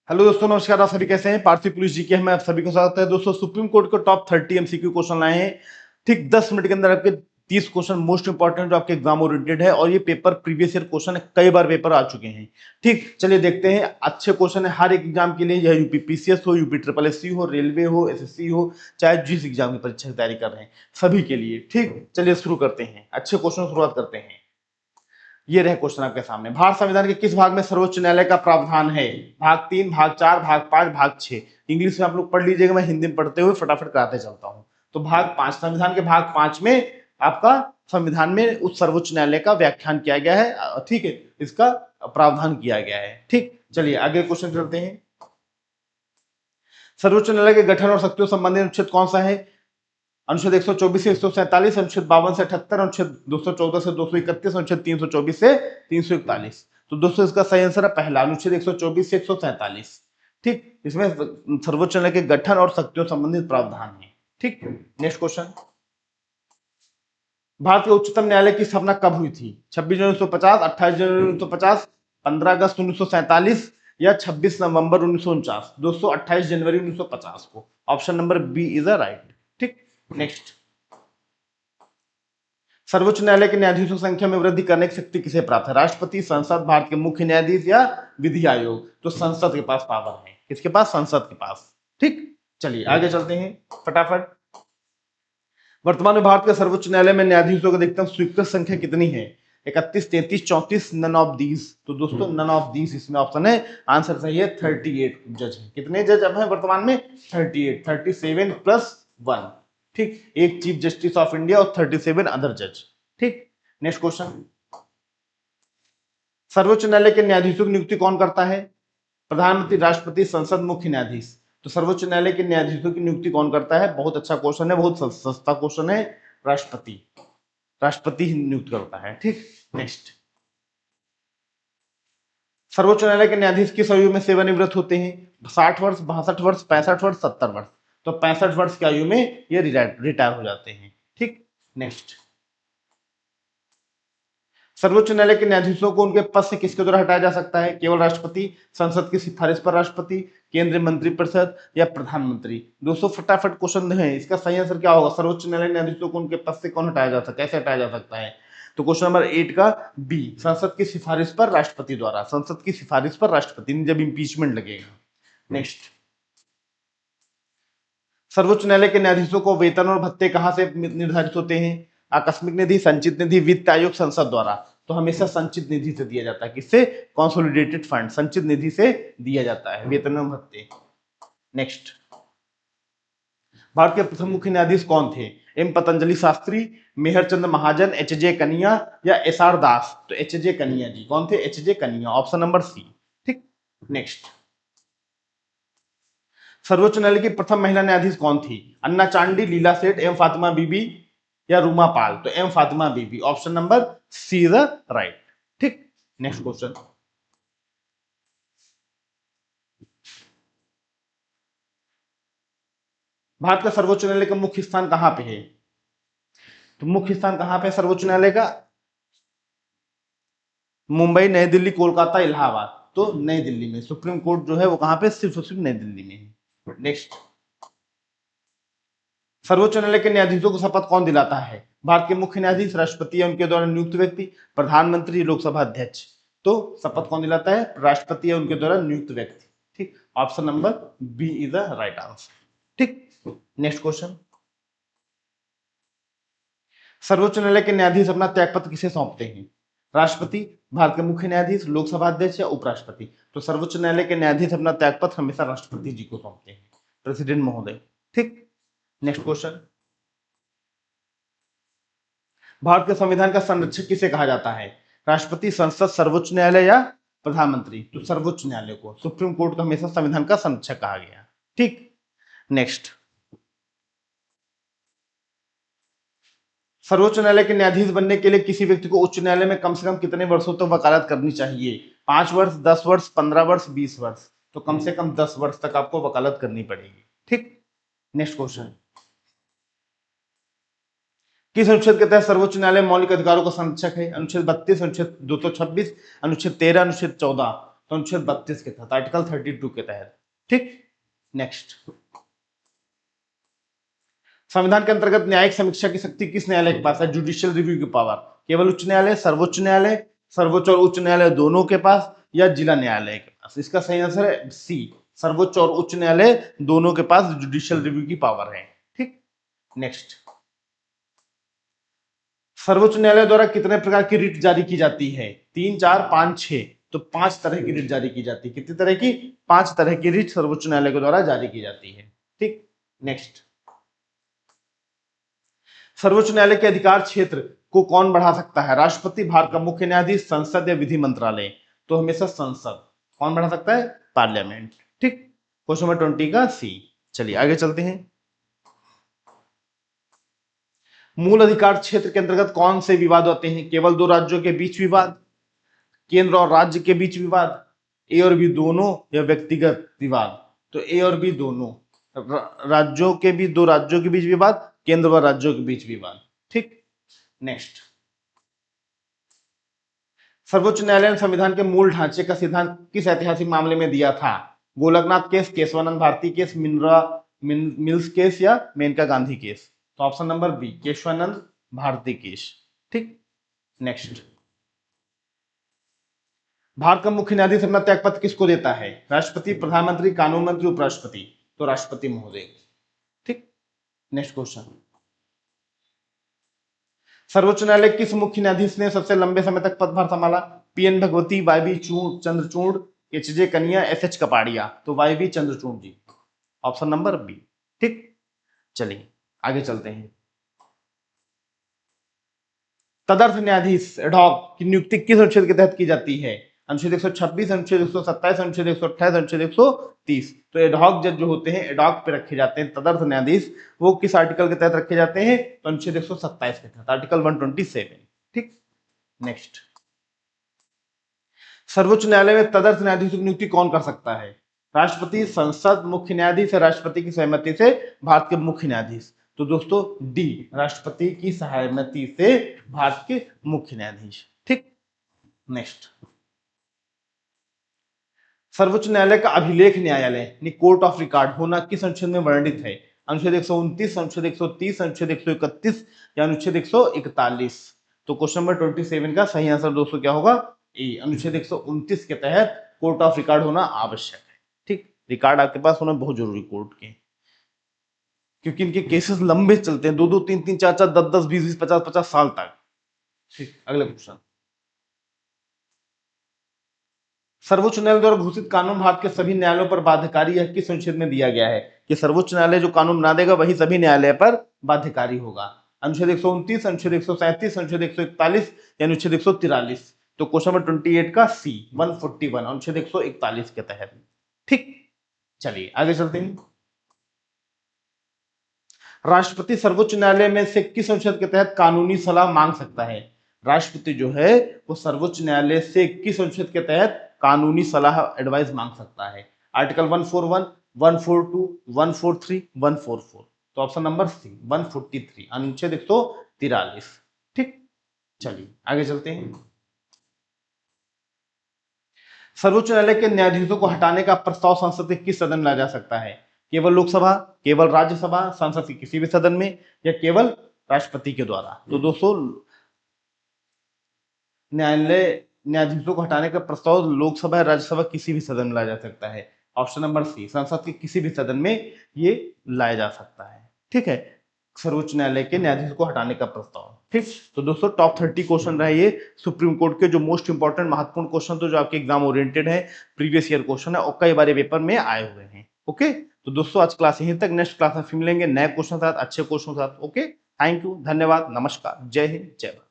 Hello दोस्तों, नमस्कार। आप सभी कैसे हैं? पार्थिव पुलिस जी के में आप सभी को स्वागत है। दोस्तों, सुप्रीम कोर्ट के टॉप 30 एमसीक्यू क्वेश्चन लाए हैं। ठीक 10 मिनट के अंदर आपके 30 क्वेश्चन मोस्ट इंपॉर्टेंट जो आपके एग्जाम ओरिएंटेड है, और ये पेपर प्रीवियस ईयर क्वेश्चन है, कई बार पेपर आ चुके हैं। ठीक, चलिए देखते हैं। अच्छे क्वेश्चन है हर एक एग्जाम के लिए, यह यूपी पीसीएस हो, यूपी ट्रिपल एससी हो, रेलवे हो, एसएससी हो, चाहे जिस एग्जाम की परीक्षा की तैयारी कर रहे हैं, सभी के लिए। ठीक, चलिए शुरू करते हैं। अच्छे क्वेश्चन शुरुआत करते हैं। ये रहे क्वेश्चन आपके सामने। भारत संविधान के किस भाग में सर्वोच्च न्यायालय का प्रावधान है? भाग 3, भाग 4, भाग 5, भाग 6। इंग्लिश में आप लोग पढ़ लीजिएगा, मैं हिंदी में पढ़ते हुए फटाफट कराते चलता हूं। तो भाग 5, संविधान के भाग 5 में आपका संविधान में उस सर्वोच्च न्यायालय का व्याख्यान किया गया है। ठीक है, इसका प्रावधान किया गया है। ठीक, चलिए आगे क्वेश्चन करते हैं। सर्वोच्च न्यायालय के गठन और शक्तियों संबंधी अनुच्छेद कौन सा है? अनुच्छेद 124 से 147, अनुच्छेद 52 से 78, अनुच्छेद 214 से 231, अनुच्छेद 324 से 341। तो दोस्तों, इसका सही आंसर है पहला, अनुच्छेद 124 से 147। ठीक, इसमें सर्वोच्च न्यायालय के गठन और शक्तियों संबंधित प्रावधान है। ठीक, नेक्स्ट क्वेश्चन। भारत के उच्चतम न्यायालय की स्थापना कब हुई थी? 26 जनवरी 1950, 28 जनवरी 1950, 15 अगस्त 1947 या 26 नवंबर 1949? दोस्तों, 28 जनवरी 1950 को। Option number B is a right. ठीक, नेक्स्ट। सर्वोच्च न्यायालय के न्यायाधीशों की संख्या में वृद्धि करने की शक्ति किसे प्राप्त है? राष्ट्रपति, संसद, भारत के मुख्य न्यायाधीश या विधि आयोग? तो संसद के पास पावर है। किसके पास? संसद के पास। ठीक, चलिए आगे चलते हैं फटाफट। वर्तमान में भारत के सर्वोच्च न्यायालय में न्यायाधीशों की अधिकतम स्वीकृत संख्या कितनी है? 31, 33, 34, नन ऑफ दीज? तो दोस्तों, नन ऑफ दीज इसमें ऑप्शन है। आंसर सही है, 38 जज है। कितने जज अब हैं वर्तमान में? 38, 37 प्लस 1। ठीक, एक चीफ जस्टिस ऑफ इंडिया और 37 अदर जज। ठीक, नेक्स्ट क्वेश्चन। सर्वोच्च न्यायालय के न्यायाधीशों की नियुक्ति कौन करता है? प्रधानमंत्री, राष्ट्रपति, संसद, मुख्य न्यायाधीश? तो सर्वोच्च न्यायालय के न्यायाधीशों की नियुक्ति कौन करता है? बहुत अच्छा क्वेश्चन है, बहुत सस्ता क्वेश्चन है। राष्ट्रपति। राष्ट्रपति ही नियुक्त करता है। ठीक, नेक्स्ट। सर्वोच्च न्यायालय के न्यायाधीश किस आयु में सेवानिवृत्त होते हैं? 60 वर्ष, 62 वर्ष, 65 वर्ष, 70 वर्ष? तो 65 वर्ष की आयु में ये रिटायर हो जाते हैं। ठीक, नेक्स्ट। सर्वोच्च न्यायालय के न्यायाधीशों को उनके पद से किसके द्वारा हटाया जा सकता है? केवल राष्ट्रपति, संसद की सिफारिश पर राष्ट्रपति, केंद्रीय मंत्रिपरिषद या प्रधानमंत्री? दोस्तों, फटाफट क्वेश्चन है, इसका सही आंसर क्या होगा? सर्वोच्च न्यायालय न्यायाधीशों को उनके पद से कौन हटाया जा सकता है, कैसे हटाया जा सकता है? तो क्वेश्चन नंबर 8 का बी, संसद की सिफारिश पर राष्ट्रपति द्वारा। संसद की सिफारिश पर राष्ट्रपति, जब इंपीचमेंट लगेगा। नेक्स्ट। सर्वोच्च न्यायालय के न्यायाधीशों को वेतन और भत्ते कहां से निर्धारित होते हैं? आकस्मिक निधि, संचित निधि, वित्त आयोग, संसद द्वारा? तो हमेशा संचित निधि से दिया जाता है। किससे? कंसोलिडेटेड फंड, संचित निधि से दिया जाता है वेतन और भत्ते। नेक्स्ट। भारत के प्रथम मुख्य न्यायाधीश कौन थे? एम पतंजलि शास्त्री, मेहर चंद्र महाजन, एच जे कनिया या एस आर दास? तो एच जे कनिया जी। कौन थे? एच जे कनिया, ऑप्शन नंबर सी। ठीक, नेक्स्ट। सर्वोच्च न्यायालय की प्रथम महिला न्यायाधीश कौन थी? अन्ना चांडी, लीला सेठ, एम फातिमा बीबी या रूमा पाल? तो M Fathima Beevi, option number C is right. ठीक, नेक्स्ट क्वेश्चन। भारत का सर्वोच्च न्यायालय का मुख्य स्थान कहां पे है? तो मुख्य स्थान कहां पे है सर्वोच्च न्यायालय का? मुंबई, नई दिल्ली, कोलकाता, इलाहाबाद? तो नई दिल्ली में। सुप्रीम कोर्ट जो है वो कहां पे? सिर्फ और सिर्फ नई दिल्ली में है। नेक्स्ट। सर्वोच्च न्यायालय के न्यायाधीशों को शपथ कौन दिलाता है? भारत के मुख्य न्यायाधीश, राष्ट्रपति या उनके द्वारा नियुक्त व्यक्ति, प्रधानमंत्री, लोकसभा अध्यक्ष? तो शपथ कौन दिलाता है? राष्ट्रपति या उनके द्वारा नियुक्त व्यक्ति। ठीक, option number B is the right answer. ठीक, नेक्स्ट क्वेश्चन। सर्वोच्च न्यायालय के न्यायाधीश अपना त्यागपत्र किसे सौंपते हैं? राष्ट्रपति, भारत के मुख्य न्यायाधीश, लोकसभा अध्यक्ष या उपराष्ट्रपति? तो सर्वोच्च न्यायालय के न्यायाधीश अपना त्यागपत्र हमेशा राष्ट्रपति जी को सौंपते हैं, प्रेसिडेंट महोदय। ठीक, नेक्स्ट क्वेश्चन। भारत के संविधान का संरक्षक किसे कहा जाता है? राष्ट्रपति, संसद, सर्वोच्च न्यायालय या प्रधानमंत्री? तो सर्वोच्च न्यायालय को। सुप्रीम कोर्ट का हमेशा संविधान का संरक्षक कहा गया। ठीक, नेक्स्ट। सर्वोच्च न्यायालय के न्यायाधीश बनने के लिए किसी व्यक्ति को उच्च न्यायालय में कम से कम कितने वर्षों तक वकालत करनी चाहिए? 5 वर्ष, 10 वर्ष, 15 वर्ष, 20 वर्ष? तो कम से कम 10 वर्ष तक आपको वकालत करनी पड़ेगी। ठीक, नेक्स्ट क्वेश्चन। किस अनुच्छेद के तहत सर्वोच्च न्यायालय मौलिक अधिकारों का संरक्षक है? अनुच्छेद 32, अनुच्छेद 226, अनुच्छेद 13, अनुच्छेद 14? तो अनुच्छेद 32 के तहत, आर्टिकल 32 के तहत। ठीक, नेक्स्ट, संविधान के अंतर्गत न्यायिक समीक्षा की शक्ति किस न्यायालय के पास है? जुडिशियल रिव्यू की पावर केवल उच्च न्यायालय, सर्वोच्च न्यायालय, सर्वोच्च और उच्च न्यायालय दोनों के पास, या जिला न्यायालय के पास? इसका सही आंसर है सी, सर्वोच्च और उच्च न्यायालय दोनों के पास जुडिशियल रिव्यू की पावर है। ठीक, नेक्स्ट, सर्वोच्च न्यायालय द्वारा कितने प्रकार की रिट जारी की जाती है? 3, 4, 5, 6। तो 5 तरह की रिट जारी की जाती है। कितनी तरह की? 5 तरह की रिट सर्वोच्च न्यायालय के द्वारा जारी की जाती है। ठीक, नेक्स्ट, सर्वोच्च न्यायालय के अधिकार क्षेत्र को कौन बढ़ा सकता है? राष्ट्रपति, भारत का मुख्य न्यायाधीश, संसद या विधि मंत्रालय? तो हमेशा संसद। कौन बढ़ा सकता है? पार्लियामेंट। ठीक, क्वेश्चन नंबर 20 का सी। चलिए आगे चलते हैं। मूल अधिकार क्षेत्र के अंतर्गत कौन से विवाद होते हैं? केवल दो राज्यों के बीच विवाद, केंद्र और राज्य के बीच विवाद, ए और बी दोनों, या व्यक्तिगत विवाद? तो ए और बी दोनों, राज्यों के बीच, दो राज्यों के बीच विवाद, केंद्र व राज्यों के बीच विवाद। ठीक, नेक्स्ट, सर्वोच्च न्यायालय ने संविधान के मूल ढांचे का सिद्धांत किस ऐतिहासिक मामले में दिया था? Golaknath case, Keshavananda Bharati case, Mills case, या मेनका गांधी केस? तो option number B, Keshavananda Bharati case. ठीक, नेक्स्ट, भारत का मुख्य न्यायाधीश अपना त्यागपत्र किसको देता है? राष्ट्रपति, प्रधानमंत्री, कानून मंत्री, उपराष्ट्रपति? तो राष्ट्रपति महोदय। ठीक, नेक्स्ट क्वेश्चन, सर्वोच्च न्यायालय किस मुख्य न्यायाधीश ने सबसे लंबे समय तक पदभार संभाला? PN Bhagwati, YB Chandrachud, HJ कनिया, एसएच कपाड़िया? तो वाईबी चंद्रचूड़ जी, ऑप्शन नंबर बी। ठीक, चलिए आगे चलते हैं। तदर्थ न्यायाधीश एडहॉक की नियुक्ति किस अनुच्छेद के तहत की जाती है? अनुच्छेद 126, अनुच्छेद 127, अनुच्छेद 128, अनुच्छेद 130? तो एडहॉक जज जो होते हैं, एडहॉक पे रखे जाते हैं तदर्थ न्यायाधीश, वो किस आर्टिकल के तहत रखे जाते हैं? तो अनुच्छेद 127 के तहत, आर्टिकल 127। ठीक, नेक्स्ट, सर्वोच्च न्यायालय में तदर्थ न्यायाधीशों की नियुक्ति कौन कर सकता है? राष्ट्रपति, संसद, मुख्य न्यायाधीश, या राष्ट्रपति की सहमति से भारत के मुख्य न्यायाधीश? तो दोस्तों डी, राष्ट्रपति की सहमति से भारत के मुख्य न्यायाधीश। ठीक, नेक्स्ट, सर्वोच्च न्यायालय का अभिलेख न्यायालय कोर्ट ऑफ रिकॉर्ड होना किस अनुच्छेद में वर्णित है? अनुच्छेद 129, अनुच्छेद 130, अनुच्छेद 131, या अनुच्छेद 141? तो क्वेश्चन नंबर 27 का सही आंसर दोस्तों क्या होगा? ए, अनुच्छेद 129 के तहत कोर्ट ऑफ रिकॉर्ड होना आवश्यक है। ठीक, रिकॉर्ड आपके पास होना बहुत जरूरी कोर्ट के, क्योंकि इनके केसेस लंबे चलते हैं, 2-2, 3-3, 4-4, 10-10, 20-20, 50-50 साल तक। ठीक, अगला क्वेश्चन, सर्वोच्च न्यायालय द्वारा घोषित कानून भारत के सभी न्यायालयों पर बाध्यकारी है किस अनुच्छेद में दिया गया है? कि सर्वोच्च न्यायालय जो कानून बना देगा वही सभी न्यायालय पर बाध्यकारी होगा। अनुच्छेद 129, अनुच्छेद 137, अनुच्छेद 141, या अनुच्छेद 143? तो क्वेश्चन नंबर 28 का सी, 141, अनुच्छेद 141 के तहत। ठीक, चलिए आगे चलते हैं। राष्ट्रपति सर्वोच्च न्यायालय में से किस अनुच्छेद के तहत कानूनी सलाह मांग सकता है? राष्ट्रपति जो है वो सर्वोच्च न्यायालय से किस अनुच्छेद के तहत कानूनी सलाह एडवाइस मांग सकता है? आर्टिकल 141, 142, 143, 144? तो ऑप्शन नंबर सी, 143, अनुच्छेद 143। ठीक, चलिए आगे चलते हैं। सर्वोच्च न्यायालय के न्यायाधीशों को हटाने का प्रस्ताव संसद के किस सदन में लाया जा सकता है? केवल लोकसभा, केवल राज्यसभा, संसद के किसी भी सदन में, या केवल राष्ट्रपति के द्वारा? तो दोस्तों न्यायाधीशों को हटाने का प्रस्ताव लोकसभा या राज्यसभा किसी भी सदन में लाया जा सकता है। ऑप्शन नंबर सी, संसद के किसी भी सदन में ये लाया जा सकता है। ठीक है, सर्वोच्च न्यायालय के न्यायाधीश को हटाने का प्रस्ताव। ठीक, तो दोस्तों टॉप 30 क्वेश्चन रहे ये सुप्रीम कोर्ट के जो मोस्ट इंपॉर्टेंट महत्वपूर्ण क्वेश्चन तो जो आपके एग्जाम ओरिएंटेड है, प्रीवियस ईयर क्वेश्चन है और कई बार पेपर में आए हुए हैं। ओके, तो दोस्तों आज क्लास यहीं तक, नेक्स्ट क्लास में फिर मिलेंगे नए क्वेश्चन साथ, अच्छे क्वेश्चन साथ। ओके, थैंक यू, धन्यवाद, नमस्कार, जय हिंद, जय भारत।